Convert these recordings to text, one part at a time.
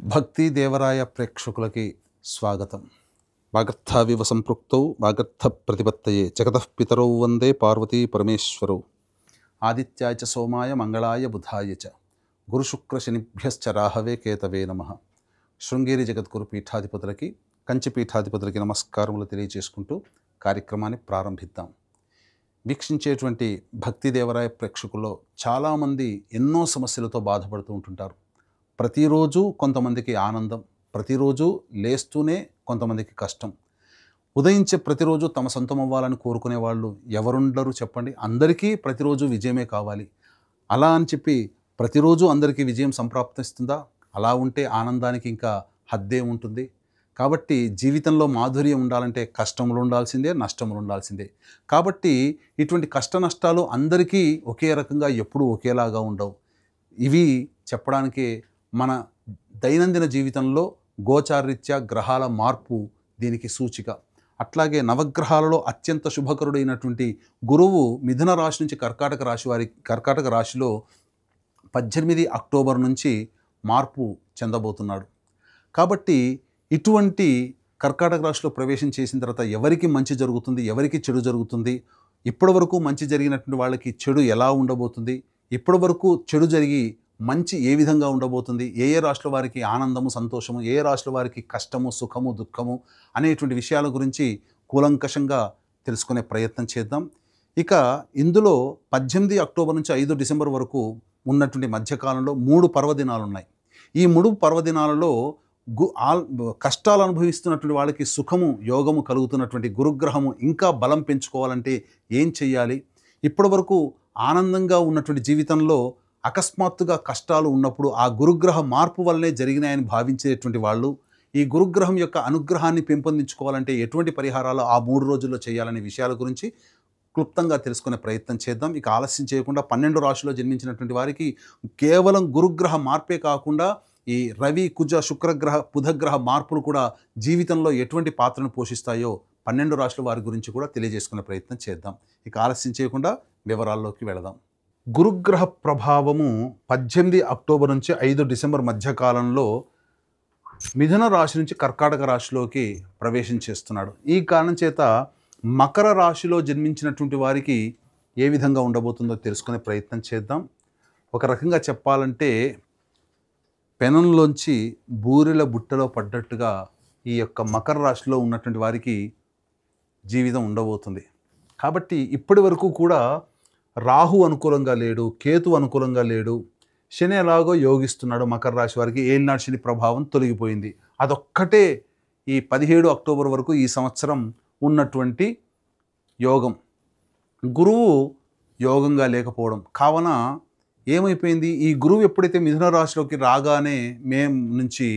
భక్తి దేవరాయ ప్రేక్షకులకి స్వాగతం. వాగర్థావివ సంపృక్తౌ వాగర్థ ప్రతిపత్తయే జగతః పితరౌ వందే పార్వతీ పరమేశ్వరౌ. ఆదిత్యాయ చ సోమాయ మంగళాయ బుధాయ చ గురుశుక్ర శనిభ్యశ్చ రాహవే కేతవే నమః. శృంగేరి జగద్గురు పీఠాధిపతులకి కంచి పీఠాధిపతులకి నమస్కారములు తెలియజేసుకుంటూ కార్యక్రమాన్ని ప్రారంభిద్దాం. వీక్షించేటువంటి భక్తి దేవరాయ ప్రేక్షకుల్లో చాలామంది ఎన్నో సమస్యలతో బాధపడుతూ ఉంటుంటారు. ప్రతిరోజు కొంతమందికి ఆనందం, ప్రతిరోజు లేస్తూనే కొంతమందికి కష్టం. ఉదయించే ప్రతిరోజు తమ సొంతం అవ్వాలని కోరుకునే వాళ్ళు ఎవరుండరు చెప్పండి. అందరికీ ప్రతిరోజు విజయమే కావాలి. అలా అని చెప్పి ప్రతిరోజు అందరికీ విజయం సంప్రాప్తిస్తుందా? అలా ఉంటే ఆనందానికి ఇంకా హద్దే ఉంటుంది. కాబట్టి జీవితంలో మాధుర్యం ఉండాలంటే కష్టములు ఉండాల్సిందే, నష్టములు ఉండాల్సిందే. కాబట్టి ఇటువంటి కష్ట నష్టాలు అందరికీ ఒకే రకంగా ఎప్పుడూ ఒకేలాగా ఉండవు. ఇవి చెప్పడానికి మన దైనందిన జీవితంలో గోచారరీత్యా గ్రహాల మార్పు దీనికి సూచిక. అట్లాగే నవగ్రహాలలో అత్యంత శుభకరుడైనటువంటి గురువు మిథున రాశి నుంచి కర్కాటక రాశిలో 18 అక్టోబర్ నుంచి మార్పు చెందబోతున్నాడు. కాబట్టి ఇటువంటి కర్కాటక రాశిలో ప్రవేశం చేసిన తర్వాత ఎవరికి మంచి జరుగుతుంది, ఎవరికి చెడు జరుగుతుంది, ఇప్పటి వరకు మంచి జరిగినటువంటి వాళ్ళకి చెడు ఎలా ఉండబోతుంది, ఇప్పటి వరకు చెడు జరిగి మంచి ఏ విధంగా ఉండబోతుంది, ఏ రాశుల వారికి ఆనందము సంతోషము, ఏ రాశుల వారికి కష్టము సుఖము దుఃఖము అనేటువంటి విషయాల గురించి కూలంకషంగా తెలుసుకునే ప్రయత్నం చేద్దాం. ఇక ఇందులో 18 అక్టోబర్ నుంచి 5 డిసెంబర్ వరకు ఉన్నటువంటి మధ్యకాలంలో 3 పర్వదినాలు ఉన్నాయి. ఈ 3 పర్వదినాలలో కష్టాలు అనుభవిస్తున్నటువంటి వాళ్ళకి సుఖము యోగము కలుగుతున్నటువంటి గురుగ్రహము ఇంకా బలం పెంచుకోవాలంటే ఏం చెయ్యాలి? ఇప్పటి వరకు ఆనందంగా ఉన్నటువంటి జీవితంలో అకస్మాత్తుగా కష్టాలు ఉన్నప్పుడు ఆ గురుగ్రహ మార్పు వల్లనే జరిగినాయని భావించేటువంటి వాళ్ళు ఈ గురుగ్రహం యొక్క అనుగ్రహాన్ని పెంపొందించుకోవాలంటే ఎటువంటి పరిహారాలు ఆ 3 రోజుల్లో చేయాలనే విషయాల గురించి క్లుప్తంగా తెలుసుకునే ప్రయత్నం చేద్దాం. ఇక ఆలస్యం చేయకుండా 12 రాశిలో జన్మించినటువంటి వారికి కేవలం గురుగ్రహ మార్పే కాకుండా ఈ రవి కుజ శుక్రగ్రహ బుధగ్రహ మార్పులు కూడా జీవితంలో ఎటువంటి పాత్రను పోషిస్తాయో 12 రాశుల వారి గురించి కూడా తెలియజేసుకునే ప్రయత్నం చేద్దాం. ఇక ఆలస్యం చేయకుండా వివరాల్లోకి వెళదాం. గురుగ్రహ ప్రభావము 18 అక్టోబర్ నుంచి 5 డిసెంబర్ మధ్యకాలంలో మిథున రాశి నుంచి కర్కాటక రాశిలోకి ప్రవేశం చేస్తున్నాడు. ఈ కారణం చేత మకర రాశిలో జన్మించినటువంటి వారికి ఏ విధంగా ఉండబోతుందో తెలుసుకునే ప్రయత్నం చేద్దాం. ఒక రకంగా చెప్పాలంటే పెనంలోంచి బూరెల బుట్టలో పడ్డట్టుగా ఈ యొక్క మకర రాశిలో ఉన్నటువంటి వారికి జీవితం ఉండబోతుంది. కాబట్టి ఇప్పటి వరకు కూడా రాహు అనుకూలంగా లేడు, కేతు అనుకూలంగా లేడు, శని ఎలాగో యోగిస్తున్నాడు. మకర రాశి వారికి ఏలినాటి శని ప్రభావం తొలగిపోయింది. అదొక్కటే ఈ 17 అక్టోబర్ వరకు ఈ సంవత్సరం ఉన్నటువంటి యోగం. గురువు యోగంగా లేకపోవడం కావున ఏమైపోయింది, ఈ గురువు ఎప్పుడైతే మిథున రాశిలోకి రాగానే మే నుంచి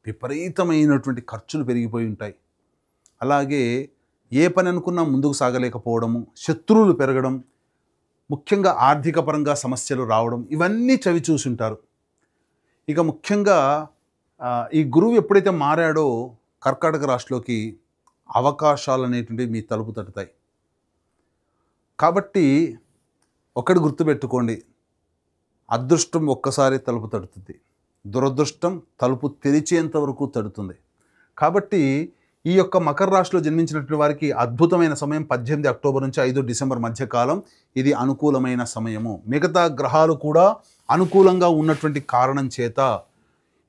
విపరీతమైనటువంటి ఖర్చులు పెరిగిపోయి ఉంటాయి. అలాగే ఏ పని అనుకున్నా ముందుకు సాగలేకపోవడము, శత్రువులు పెరగడం, ముఖ్యంగా ఆర్థిక పరంగా సమస్యలు రావడం, ఇవన్నీ చవి చూసుంటారు. ఇక ముఖ్యంగా ఈ గురువు ఎప్పుడైతే మారాడో కర్కాటక రాశిలోకి అవకాశాలు అనేటువంటివి మీ తలుపు తట్టుతాయి. కాబట్టి ఒకటి గుర్తుపెట్టుకోండి, అదృష్టం ఒక్కసారి తలుపు తడుతుంది, దురదృష్టం తలుపు తెరిచేంత వరకు తడుతుంది. కాబట్టి ఈ యొక్క మకర రాశిలో జన్మించినటువంటి వారికి అద్భుతమైన సమయం 18 అక్టోబర్ నుంచి 5 డిసెంబర్ మధ్యకాలం. ఇది అనుకూలమైన సమయము. మిగతా గ్రహాలు కూడా అనుకూలంగా ఉన్నటువంటి కారణం చేత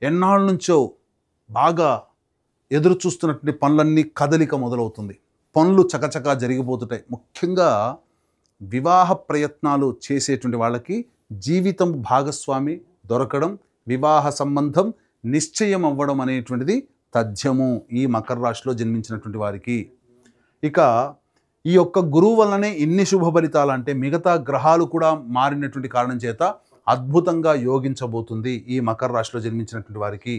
ఎన్నాళ్ళ నుంచో బాగా ఎదురు చూస్తున్నటువంటి పనులన్నీ కదలిక మొదలవుతుంది. పనులు చకచకా జరిగిపోతుంటాయి. ముఖ్యంగా వివాహ ప్రయత్నాలు చేసేటువంటి వాళ్ళకి జీవితం భాగస్వామి దొరకడం, వివాహ సంబంధం నిశ్చయం అవ్వడం అనేటువంటిది తథ్యము ఈ మకర రాశిలో జన్మించినటువంటి వారికి. ఇక ఈ యొక్క గురువు వల్లనే ఇన్ని శుభ ఫలితాలు అంటే మిగతా గ్రహాలు కూడా మారినటువంటి కారణం చేత అద్భుతంగా యోగించబోతుంది ఈ మకర రాశిలో జన్మించినటువంటి వారికి.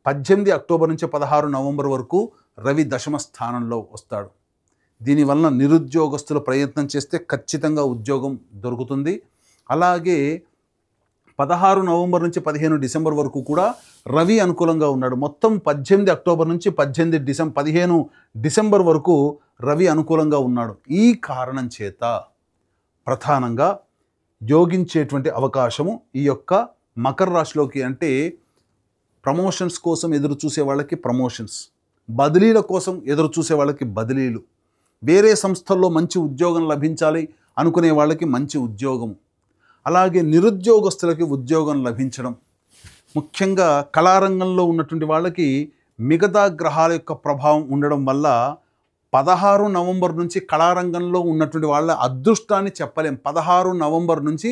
18 అక్టోబర్ నుంచి 16 నవంబర్ వరకు రవి దశమ స్థానంలో వస్తాడు. దీనివలన నిరుద్యోగస్తులు ప్రయత్నం చేస్తే ఖచ్చితంగా ఉద్యోగం దొరుకుతుంది. అలాగే 16 నవంబర్ నుంచి 15 డిసెంబర్ వరకు కూడా రవి అనుకూలంగా ఉన్నాడు. మొత్తం 18 అక్టోబర్ నుంచి 15 డిసెంబర్ వరకు రవి అనుకూలంగా ఉన్నాడు. ఈ కారణం చేత ప్రధానంగా యోగించేటువంటి అవకాశము ఈ యొక్క మకర రాశిలోకి, అంటే ప్రమోషన్స్ కోసం ఎదురు చూసే వాళ్ళకి ప్రమోషన్స్, బదిలీల కోసం ఎదురు చూసే వాళ్ళకి బదిలీలు, వేరే సంస్థల్లో మంచి ఉద్యోగం లభించాలి అనుకునే వాళ్ళకి మంచి ఉద్యోగం, అలాగే నిరుద్యోగస్తులకి ఉద్యోగం లభించడం. ముఖ్యంగా కళారంగంలో ఉన్నటువంటి వాళ్ళకి మిగతా గ్రహాల యొక్క ప్రభావం ఉండడం వల్ల 16 నవంబర్ నుంచి కళారంగంలో ఉన్నటువంటి వాళ్ళ అదృష్టాన్ని చెప్పలేం. 16 నవంబర్ నుంచి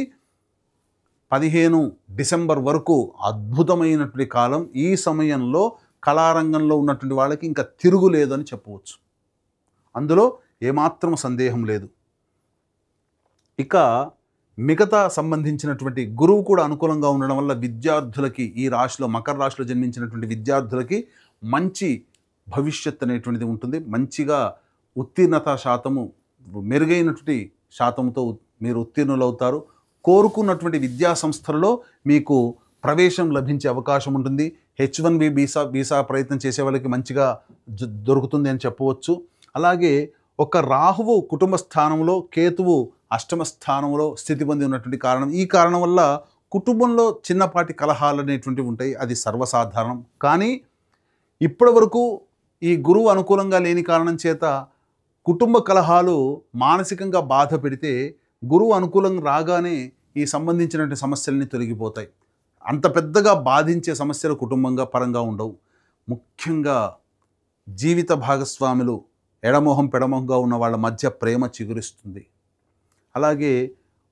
15 డిసెంబర్ వరకు అద్భుతమైనటువంటి కాలం. ఈ సమయంలో కళారంగంలో ఉన్నటువంటి వాళ్ళకి ఇంకా తిరుగులేదు అని చెప్పవచ్చు. అందులో ఏమాత్రం సందేహం లేదు. ఇక మిగతా సంబంధించినటువంటి గురువు కూడా అనుకూలంగా ఉండడం వల్ల విద్యార్థులకి, ఈ రాశిలో మకర రాశిలో జన్మించినటువంటి విద్యార్థులకి మంచి భవిష్యత్తు అనేటువంటిది ఉంటుంది. మంచిగా ఉత్తీర్ణత శాతము మెరుగైనటువంటి శాతంతో మీరు ఉత్తీర్ణులవుతారు. కోరుకున్నటువంటి విద్యా సంస్థలలో మీకు ప్రవేశం లభించే అవకాశం ఉంటుంది. H1B వీసా ప్రయత్నం చేసే వాళ్ళకి మంచిగా దొరుకుతుంది అని చెప్పవచ్చు. అలాగే ఒక రాహువు కుటుంబ స్థానంలో, కేతువు అష్టమ స్థానంలో స్థితి పొంది ఉన్నటువంటి కారణం, ఈ కారణం వల్ల కుటుంబంలో చిన్నపాటి కలహాలు అనేటువంటివి ఉంటాయి. అది సర్వసాధారణం. కానీ ఇప్పటి వరకు ఈ గురువు అనుకూలంగా లేని కారణం చేత కుటుంబ కలహాలు మానసికంగా బాధ పెడితే, గురువు అనుకూలంగా రాగానే ఈ సంబంధించినటువంటి సమస్యలని తొలగిపోతాయి. అంత పెద్దగా బాధించే సమస్యలు కుటుంబంగా పరంగా ఉండవు. ముఖ్యంగా జీవిత భాగస్వాములు ఎడమొహం పెడమొహంగా ఉన్న వాళ్ళ మధ్య ప్రేమ చిగురిస్తుంది. అలాగే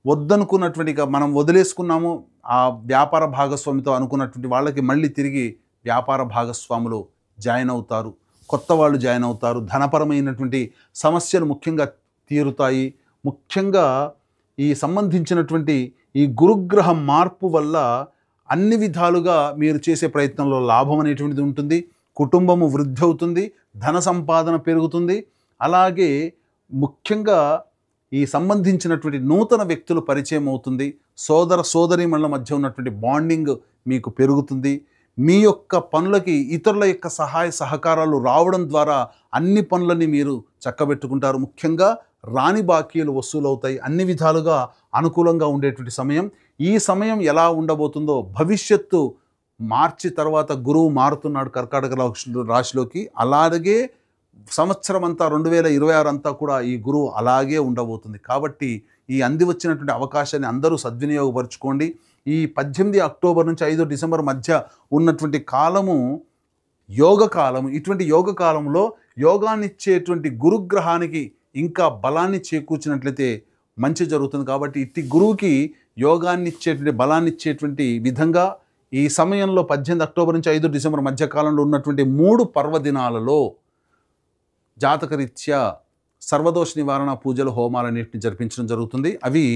వద్దనుకున్నటువంటిగా మనం వదిలేసుకున్నాము ఆ వ్యాపార భాగస్వామితో అనుకున్నటువంటి వాళ్ళకి మళ్ళీ తిరిగి వ్యాపార భాగస్వాములు జాయిన్ అవుతారు, కొత్త వాళ్ళు జాయిన్ అవుతారు. ధనపరమైనటువంటి సమస్యలు ముఖ్యంగా తీరుతాయి. ముఖ్యంగా ఈ సంబంధించినటువంటి ఈ గురుగ్రహ మార్పు వల్ల అన్ని విధాలుగా మీరు చేసే ప్రయత్నంలో లాభం అనేటువంటిది ఉంటుంది. కుటుంబము వృద్ధి అవుతుంది, ధన సంపాదన పెరుగుతుంది. అలాగే ముఖ్యంగా ఈ సంబంధించినటువంటి నూతన వ్యక్తులు పరిచయం అవుతుంది. సోదర సోదరీమణుల మధ్య ఉన్నటువంటి బాండింగ్ మీకు పెరుగుతుంది. మీ యొక్క పనులకి ఇతరుల యొక్క సహాయ సహకారాలు రావడం ద్వారా అన్ని పనులని మీరు చక్కబెట్టుకుంటారు. ముఖ్యంగా రాని బాకీలు వసూలవుతాయి. అన్ని విధాలుగా అనుకూలంగా ఉండేటువంటి సమయం. ఈ సమయం ఎలా ఉండబోతుందో భవిష్యత్తు మార్చి తర్వాత గురువు మారుతున్నాడు కర్కాటక రాశిలోకి. అలాగే సంవత్సరం అంతా 2026 అంతా కూడా ఈ గురువు అలాగే ఉండబోతుంది. కాబట్టి ఈ అంది వచ్చినటువంటి అవకాశాన్ని అందరూ సద్వినియోగపరచుకోండి. ఈ 18 అక్టోబర్ నుంచి 5 డిసెంబర్ మధ్య ఉన్నటువంటి కాలము యోగ కాలము. ఇటువంటి యోగ కాలంలో యోగాన్నిచ్చేటువంటి గురుగ్రహానికి ఇంకా బలాన్ని చేకూర్చినట్లయితే మంచి జరుగుతుంది. కాబట్టి ఇట్టి గురువుకి యోగాన్ని ఇచ్చేటువంటి బలాన్ని ఇచ్చేటువంటి విధంగా ఈ సమయంలో 18 అక్టోబర్ నుంచి 5 డిసెంబర్ మధ్య కాలంలో ఉన్నటువంటి 3 పర్వదినాలలో జాతకరీత్యా సర్వదోష నివారణ పూజలు, హోమాలన్నింటినీ జరిపించడం జరుగుతుంది. అవి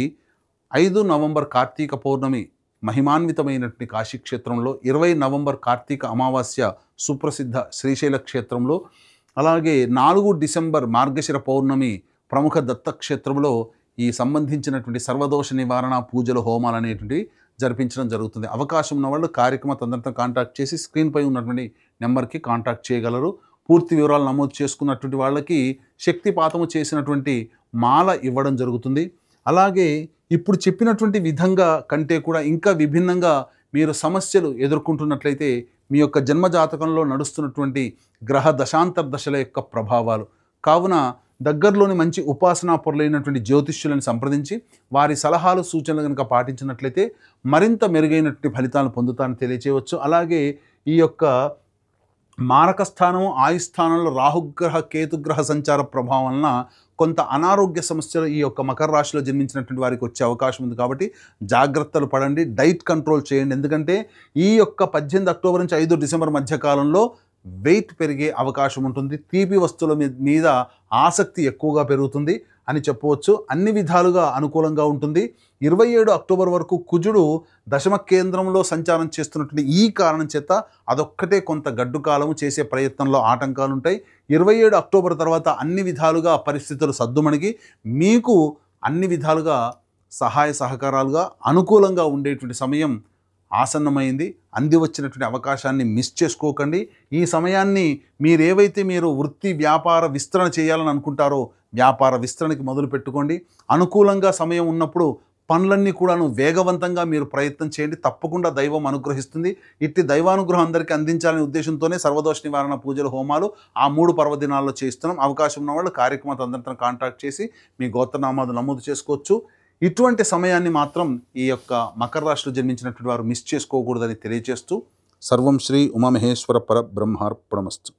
5 నవంబర్ కార్తీక పౌర్ణమి మహిమాన్వితమైనటువంటి కాశీక్షేత్రంలో, 20 నవంబర్ కార్తీక అమావాస్య సుప్రసిద్ధ శ్రీశైల క్షేత్రంలో, అలాగే 4 డిసెంబర్ మార్గశిర పౌర్ణమి ప్రముఖ దత్తక్షేత్రంలో ఈ సంబంధించినటువంటి సర్వదోష నివారణ పూజలు, హోమాలు అనేటువంటి జరిపించడం జరుగుతుంది. అవకాశం ఉన్న వాళ్ళు కార్యక్రమ తదనంతరం కాంటాక్ట్ చేసి స్క్రీన్పై ఉన్నటువంటి నెంబర్కి కాంటాక్ట్ చేయగలరు. పూర్తి వివరాలు నమోదు చేసుకున్నటువంటి వాళ్ళకి శక్తిపాతము చేసినటువంటి మాల ఇవ్వడం జరుగుతుంది. అలాగే ఇప్పుడు చెప్పినటువంటి విధంగా కంటే కూడా ఇంకా విభిన్నంగా మీరు సమస్యలు ఎదుర్కొంటున్నట్లయితే మీ యొక్క జన్మజాతకంలో నడుస్తున్నటువంటి గ్రహ దశాంతర దశల యొక్క ప్రభావాలు కావున దగ్గరలోని మంచి ఉపాసనా పొరలైనటువంటి జ్యోతిష్యులను సంప్రదించి వారి సలహాలు సూచనలు కనుక పాటించినట్లయితే మరింత మెరుగైనటువంటి ఫలితాలను పొందుతారని తెలియచేయవచ్చు. అలాగే ఈ యొక్క మారక స్థానము, ఆయుస్థానంలో రాహుగ్రహ కేతుగ్రహ సంచార ప్రభావం వలన కొంత అనారోగ్య సమస్యలు ఈ యొక్క మకర రాశిలో జన్మించినటువంటి వారికి వచ్చే అవకాశం ఉంది. కాబట్టి జాగ్రత్తలు పడండి, డైట్ కంట్రోల్ చేయండి. ఎందుకంటే ఈ యొక్క 18 అక్టోబర్ నుంచి 5 డిసెంబర్ మధ్య కాలంలో వెయిట్ పెరిగే అవకాశం ఉంటుంది. తీపి వస్తువుల మీద ఆసక్తి ఎక్కువగా పెరుగుతుంది అని చెప్పవచ్చు. అన్ని విధాలుగా అనుకూలంగా ఉంటుంది. 27 అక్టోబర్ వరకు కుజుడు దశమ కేంద్రంలో సంచారం చేస్తున్నటువంటి ఈ కారణం చేత అదొక్కటే కొంత గడ్డు కాలము, చేసే ప్రయత్నంలో ఆటంకాలు ఉంటాయి. 27 అక్టోబర్ తర్వాత అన్ని విధాలుగా పరిస్థితులు సద్దుమణిగి మీకు అన్ని విధాలుగా సహాయ సహకారాలుగా అనుకూలంగా ఉండేటువంటి సమయం ఆసన్నమైంది. అంది వచ్చినటువంటి అవకాశాన్ని మిస్ చేసుకోకండి. ఈ సమయాన్ని మీరు వృత్తి వ్యాపార విస్తరణ చేయాలని అనుకుంటారో వ్యాపార విస్తరణకి మొదలు పెట్టుకోండి. అనుకూలంగా సమయం ఉన్నప్పుడు పనులన్నీ కూడాను వేగవంతంగా మీరు ప్రయత్నం చేయండి. తప్పకుండా దైవం అనుగ్రహిస్తుంది. ఇట్టి దైవానుగ్రహం అందరికీ అందించాలనే ఉద్దేశంతోనే సర్వదోష నివారణ పూజలు, హోమాలు ఆ 3 పర్వదినాల్లో చేస్తున్నాం. అవకాశం ఉన్నవాళ్ళు కార్యక్రమం అందరితో కాంటాక్ట్ చేసి మీ గోత్రనామాలు నమోదు చేసుకోవచ్చు. ఇటువంటి సమయాన్ని మాత్రం ఈ యొక్క మకర రాశిలో జన్మించినటువంటి వారు మిస్ చేసుకోకూడదని తెలియజేస్తూ, సర్వం శ్రీ ఉమామహేశ్వర పరబ్రహ్మార్పణమస్తు.